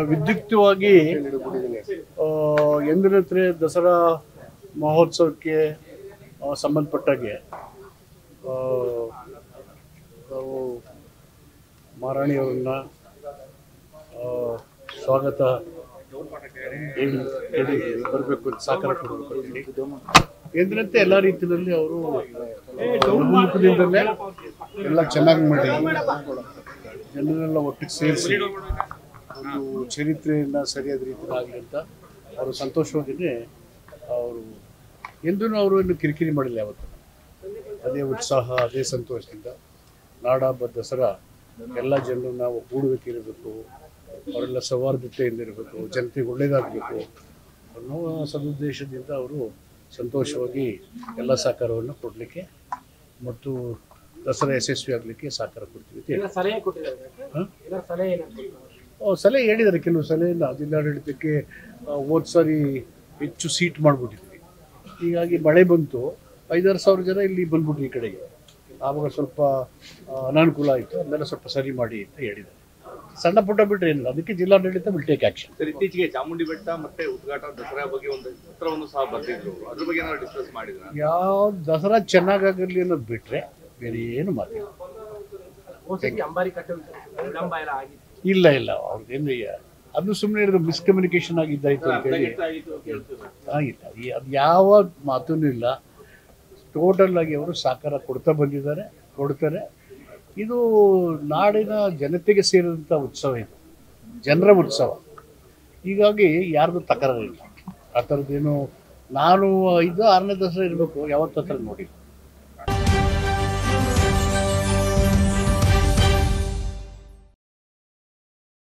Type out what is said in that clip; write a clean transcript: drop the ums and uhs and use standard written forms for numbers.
ವಿದ್ಯುಕ್ತವಾಗಿ ಎಂದಿನಂತೆ ದಸರಾ ಮಹೋತ್ಸವಕ್ಕೆ ಸಂಬಂಧಪಟ್ಟಾಗೆ ನಾವು ಮಹಾರಾಣಿಯವರನ್ನ ಸ್ವಾಗತ ಹೇಳಿ ಬರಬೇಕು ಅಂತ ಸಾಕಾರ ಕೊಡಬೇಕು ಅಂತ ಹೇಳಿ ಎಂದಿನಂತೆ ಎಲ್ಲ ರೀತಿಯಲ್ಲಿ ಅವರು ಮುಖದಿಂದಲೇ ಎಲ್ಲ ಚೆನ್ನಾಗಿ ಮಾಡಿ ಜನರೆಲ್ಲ ಒಟ್ಟಿಗೆ ಸೇರಿಸಿ ಒಂದು ಚರಿತ್ರೆಯನ್ನು ಸರಿಯಾದ ರೀತಿಯಲ್ಲಿ ಆಗಲಿ ಅಂತ ಅವರು ಸಂತೋಷವಾಗಿಯೇ ಅವರು ಎಂದೂ ಅವರು ಇನ್ನು ಕಿರಿಕಿರಿ ಮಾಡಿಲ್ಲ ಯಾವತ್ತು. ಅದೇ ಉತ್ಸಾಹ, ಅದೇ ಸಂತೋಷದಿಂದ ನಾಡಹಬ್ಬ ದಸರಾ ಎಲ್ಲ ಜನರು ನಾವು ಒಗ್ಗೂಡುವಿಕೆ ಅವರೆಲ್ಲ ಸೌಹಾರ್ದತೆಯಿಂದಿರಬೇಕು, ಜನತೆಗೆ ಒಳ್ಳೆಯದಾಗಬೇಕು ಅನ್ನೋ ಸದುದ್ದೇಶದಿಂದ ಅವರು ಸಂತೋಷವಾಗಿ ಎಲ್ಲ ಸಹಕಾರವನ್ನು ಕೊಡಲಿಕ್ಕೆ ಮತ್ತು ದಸರಾ ಯಶಸ್ವಿ ಆಗಲಿಕ್ಕೆ ಸಹಕಾರ ಕೊಡ್ತೀವಿ. ಸಲಹೆ ಹೇಳಿದ್ದಾರೆ, ಕೆಲವು ಸಲಹೆಯಿಂದ ಜಿಲ್ಲಾಡಳಿತಕ್ಕೆ ಹೋದ ಸಾರಿ ಹೆಚ್ಚು ಸೀಟ್ ಮಾಡಿಬಿಟ್ಟಿದ್ವಿ. ಹೀಗಾಗಿ ಮಳೆ ಬಂತು, 5,000-6,000 ಜನ ಇಲ್ಲಿ ಬಂದ್ಬಿಟ್ರು ಈ ಕಡೆಗೆ. ಆವಾಗ ಸ್ವಲ್ಪ ಅನಾನುಕೂಲ ಆಯಿತು, ಅದನ್ನೆಲ್ಲ ಸ್ವಲ್ಪ ಸರಿ ಮಾಡಿ ಅಂತ ಹೇಳಿದ್ದಾರೆ. ಸಣ್ಣ ಪುಟ್ಟ ಬಿಟ್ಟರೆ ಏನಿಲ್ಲ, ಅದಕ್ಕೆ ಜಿಲ್ಲಾಡಳಿತ ವಿಲ್ ಟೇಕ್ ಆಕ್ಷನ್. ಸರ್, ಇತ್ತೀಚೆಗೆ ಚಾಮುಂಡಿ ಬೆಟ್ಟ ಮತ್ತೆ ಉದ್ಘಾಟನಾ ದಸರಾ ಬಗ್ಗೆ ಒಂದು ಪತ್ರವನ್ನು ಸಹ ಬರೆದಿದ್ರು, ಅದ್ರ ಬಗ್ಗೆ ಏನಾದ್ರು ಡಿಸ್ಕಸ್ ಮಾಡಿದ್ರ? ಯಾವ ದಸರಾ ಚೆನ್ನಾಗಾಗಲಿ ಅನ್ನೋದು ಬಿಟ್ಟರೆ ಬೇರೆ ಏನು ಮಾತಿಲ್ಲ. ಇಲ್ಲ ಅವ್ರದ್ದೇನು ಅದು ಸುಮ್ಮನೆ ಇರೋದು ಮಿಸ್ಕಮ್ಯುನಿಕೇಶನ್ ಆಗಿದ್ದಾಯ್ತು ಅಂತ ಹೇಳಿ ಆಗಿಲ್ಲ. ಅದು ಯಾವ ಮಾತೂ ಇಲ್ಲ. ಟೋಟಲ್ ಆಗಿ ಅವರು ಸಹಕಾರ ಕೊಡ್ತಾ ಬಂದಿದ್ದಾರೆ, ಕೊಡ್ತಾರೆ. ಇದು ನಾಡಿನ ಜನತೆಗೆ ಸೇರಿದಂಥ ಉತ್ಸವ, ಇದು ಜನರ ಉತ್ಸವ. ಹೀಗಾಗಿ ಯಾರ್ದು ತಕರಾರಿಲ್ಲ. ಆ ಥರದ್ದೇನು ನಾನು 5-6ನೇ ದಸರಾ ಇರಬೇಕು ಯಾವತ್ತೂ ಆ ಥರ ನೋಡಿಲ್ಲ.